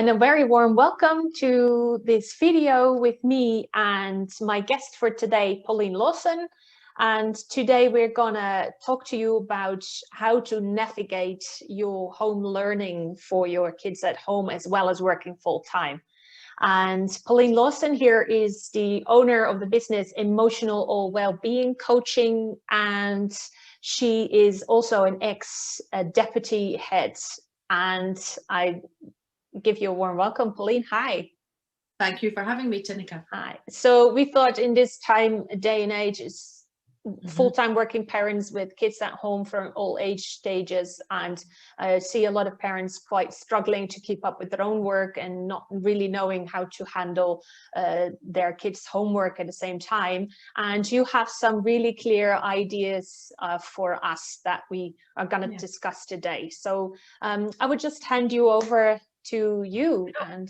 and a very warm welcome to this video with me and my guest for today, Pauline Lawson. And today we're gonna talk to you about how to navigate your home learning for your kids at home, as well as working full time. And Pauline Lawson here is the owner of the business EmotionALL Wellbeing Coaching, and she is also an ex-deputy head. And I give you a warm welcome, Pauline. Hi. Thank you for having me, Tinika. Hi. So we thought in this day and age, is full-time working parents with kids at home from all age stages, and I see a lot of parents quite struggling to keep up with their own work and not really knowing how to handle their kids' homework at the same time. And you have some really clear ideas for us that we are going to discuss today. So I would just hand you over to you. And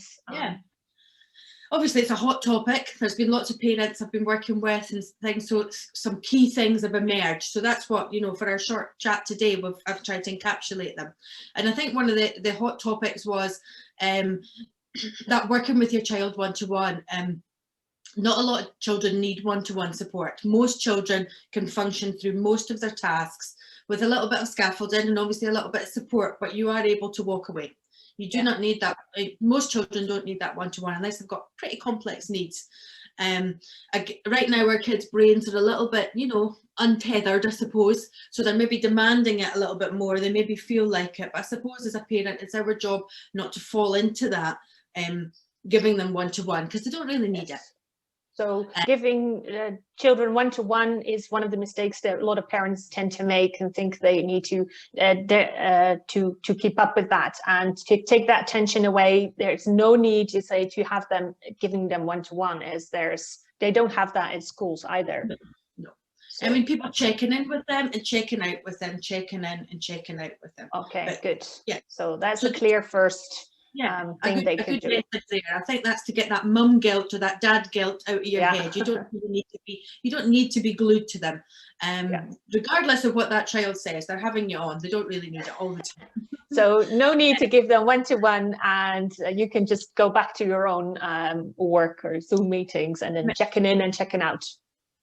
obviously it's a hot topic. There's been lots of parents I've been working with and things, so some key things have emerged. So that's what, you know, for our short chat today, I've tried to encapsulate them. And I think one of the hot topics was that working with your child one-to-one. Not a lot of children need one-to-one support. Most children can function through most of their tasks with a little bit of scaffolding and obviously a little bit of support, but you are able to walk away. You do not need that. Most children don't need that one-to-one unless they've got pretty complex needs. Right now, our kids' brains are a little bit, you know, untethered, I suppose. So they're maybe demanding it a little bit more. They maybe feel like it. But I suppose as a parent, it's our job not to fall into that, giving them one-to-one, because they don't really need it. So giving children one-to-one is one of the mistakes that a lot of parents tend to make and think they need to keep up with that, and to take that tension away. There's no need to say to have them giving them one-to-one, as they don't have that in schools either. No. So, I mean, people checking in with them and checking out with them, checking in and checking out with them. Okay, but, good. Yeah. So that's a clear first. Thing they could do. There. I think that's to get that mum guilt or that dad guilt out of your head. You don't really need to be glued to them. Regardless of what that child says, they're having you on. They don't really need it all the time. So no need to give them one-to-one, and you can just go back to your own work or Zoom meetings and then checking in and checking out.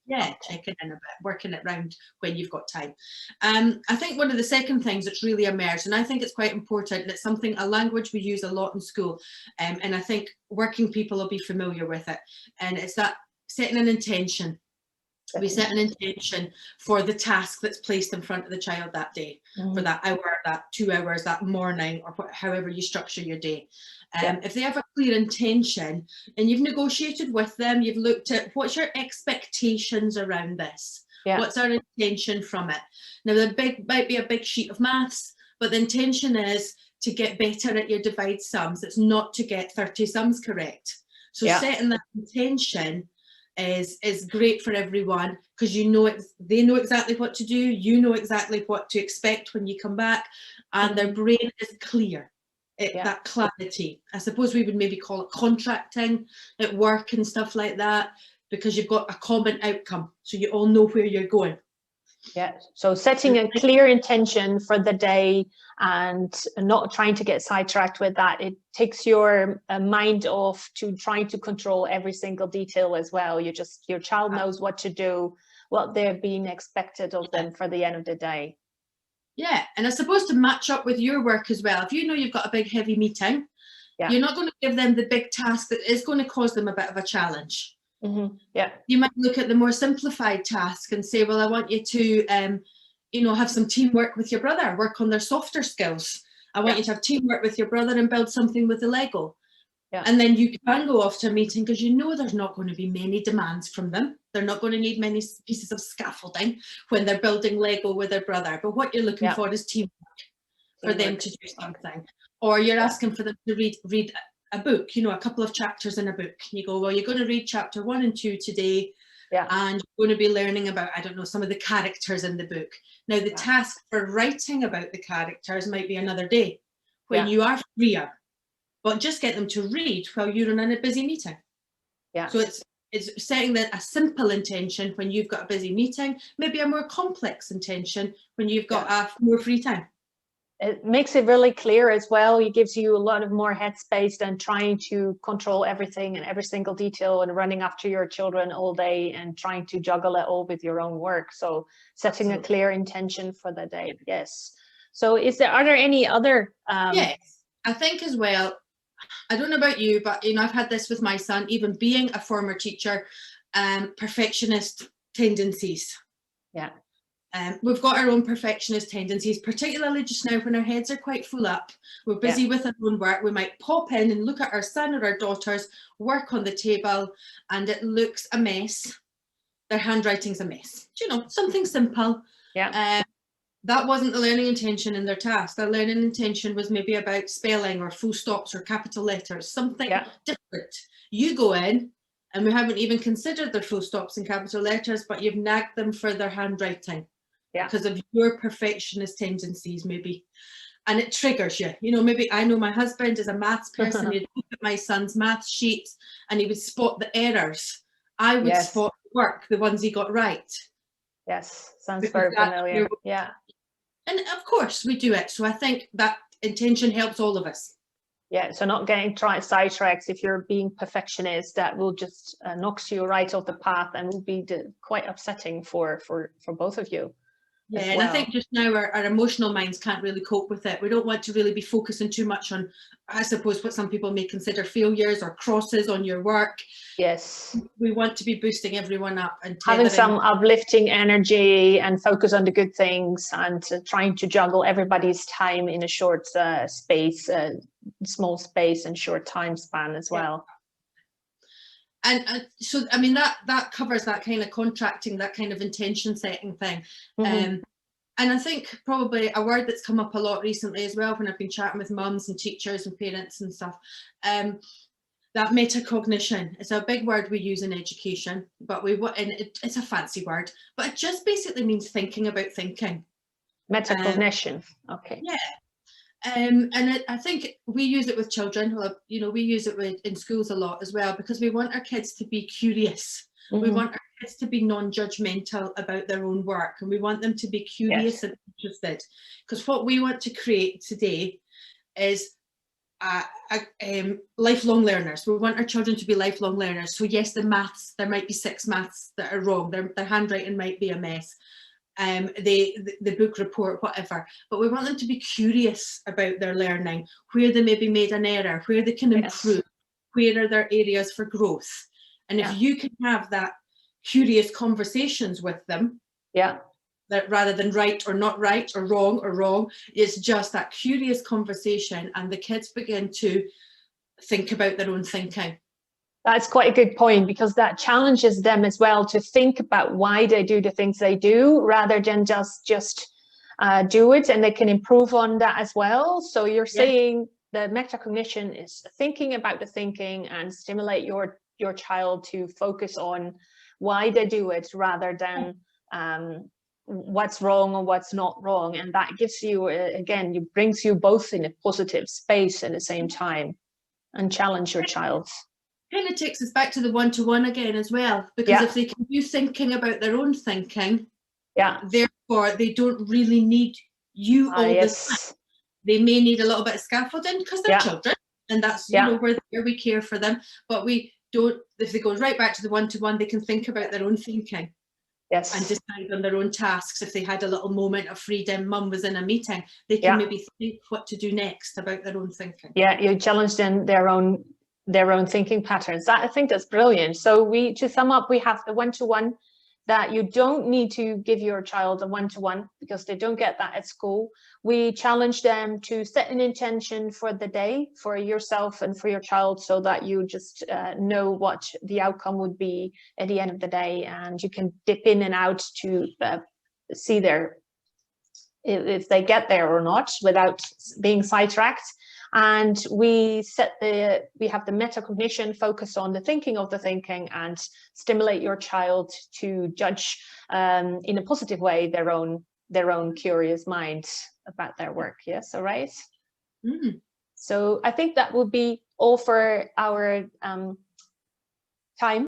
Yeah, checking in a bit, working it round when you've got time. I think one of the second things that's really emerged, and I think it's quite important, and it's a language we use a lot in school, and I think working people will be familiar with it, and it's that setting an intention. We set an intention for the task that's placed in front of the child that day, for that hour, that 2 hours, that morning, or however you structure your day. If they have a clear intention and you've negotiated with them, you've looked at what's your expectations around this, what's our intention from it. Now, might be a big sheet of maths, but the intention is to get better at your divide sums. It's not to get 30 sums correct. So setting that intention is great for everyone, because you know they know exactly what to do, you know exactly what to expect when you come back, and their brain is clear. That clarity. I suppose we would maybe call it contracting at work and stuff like that, because you've got a common outcome, so you all know where you're going. So setting a clear intention for the day and not trying to get sidetracked with that. It takes your mind off to trying to control every single detail as well. Your child knows what to do, what they're being expected of them for the end of the day. Yeah, and I suppose to match up with your work as well. If you know you've got a big heavy meeting, you're not going to give them the big task that is going to cause them a bit of a challenge. You might look at the more simplified task and say, well, I want you to have some teamwork with your brother, work on their softer skills. I want you to have teamwork with your brother and build something with the Lego. And then you can go off to a meeting because you know there's not going to be many demands from them. They're not going to need many pieces of scaffolding when they're building Lego with their brother. But what you're looking for is teamwork for them to do something. Or you're asking for them to read a book, you know, a couple of chapters in a book. And you go, well, you're going to read chapter 1 and 2 today. And you're going to be learning about, I don't know, some of the characters in the book. Now, the task for writing about the characters might be another day when you are freer. But just get them to read while you're in a busy meeting. So it's setting a simple intention when you've got a busy meeting, maybe a more complex intention when you've got more free time. It makes it really clear as well. It gives you a lot of more headspace than trying to control everything and every single detail and running after your children all day and trying to juggle it all with your own work. So setting a clear intention for the day. Yes. So are there any other? Yes, I think as well, I don't know about you, but I've had this with my son, even being a former teacher, perfectionist tendencies. Yeah. We've got our own perfectionist tendencies, particularly just now when our heads are quite full up. We're busy with our own work. We might pop in and look at our son or our daughter's work on the table and it looks a mess. Their handwriting's a mess. Something simple. Yeah. That wasn't the learning intention in their task. Their learning intention was maybe about spelling or full stops or capital letters, something different. You go in and we haven't even considered their full stops and capital letters, but you've nagged them for their handwriting. Because of your perfectionist tendencies, maybe, and it triggers you. Maybe I know my husband is a maths person. He'd look at my son's maths sheets and he would spot the errors. I would spot work, the ones he got right. Yes, sounds very familiar. Yeah, and of course we do it. So I think that intention helps all of us. Yeah, so not getting sidetracked. If you're being perfectionist, that will just knocks you right off the path and will be quite upsetting for both of you. Yeah, and I think just now our emotional minds can't really cope with it. We don't want to really be focusing too much on, I suppose, what some people may consider failures or crosses on your work. Yes. We want to be boosting everyone up and having some uplifting energy and focus on the good things and trying to juggle everybody's time in a short small space and short time span as well. And so, I mean, that covers that kind of contracting, that kind of intention setting thing. And I think probably a word that's come up a lot recently as well, when I've been chatting with mums and teachers and parents and stuff, that metacognition is a big word we use in education, but it's a fancy word, but it just basically means thinking about thinking. Metacognition, okay. Yeah. And I think we use it with children. We use it in schools a lot as well, because we want our kids to be curious. We want our kids to be non-judgmental about their own work, and we want them to be curious and interested. Because what we want to create today is lifelong learners. We want our children to be lifelong learners. So yes, the maths, there might be 6 maths that are wrong. Their handwriting might be a mess. The book report, whatever, but we want them to be curious about their learning, where they maybe made an error, where they can improve, where are their areas for growth. And if you can have that curious conversations with them, that rather than right or not right or wrong, it's just that curious conversation, and the kids begin to think about their own thinking. That's quite a good point, because that challenges them as well to think about why they do the things they do, rather than just do it, and they can improve on that as well. So you're saying the metacognition is thinking about the thinking and stimulate your child to focus on why they do it, rather than what's wrong or what's not wrong. And that gives you, again, it brings you both in a positive space at the same time, and challenge your child. Kind of takes us back to the one-to-one again as well, because if they can do thinking about their own thinking, therefore they don't really need you all the time. They may need a little bit of scaffolding because they're children, and that's where we care for them, but we don't. If they go right back to the one-to-one, they can think about their own thinking and decide on their own tasks. If they had a little moment of freedom, mum was in a meeting, they can maybe think what to do next about their own thinking. You challenge them their own thinking patterns. I think that's brilliant. So to sum up, we have the one-to-one, that you don't need to give your child a one-to-one because they don't get that at school. We challenge them to set an intention for the day for yourself and for your child, so that you just know what the outcome would be at the end of the day, and you can dip in and out to see if they get there or not without being sidetracked. And we have the metacognition, focus on the thinking of the thinking, and stimulate your child to judge in a positive way their own curious mind about their work. Yes, all right. So I think that would be all for our time.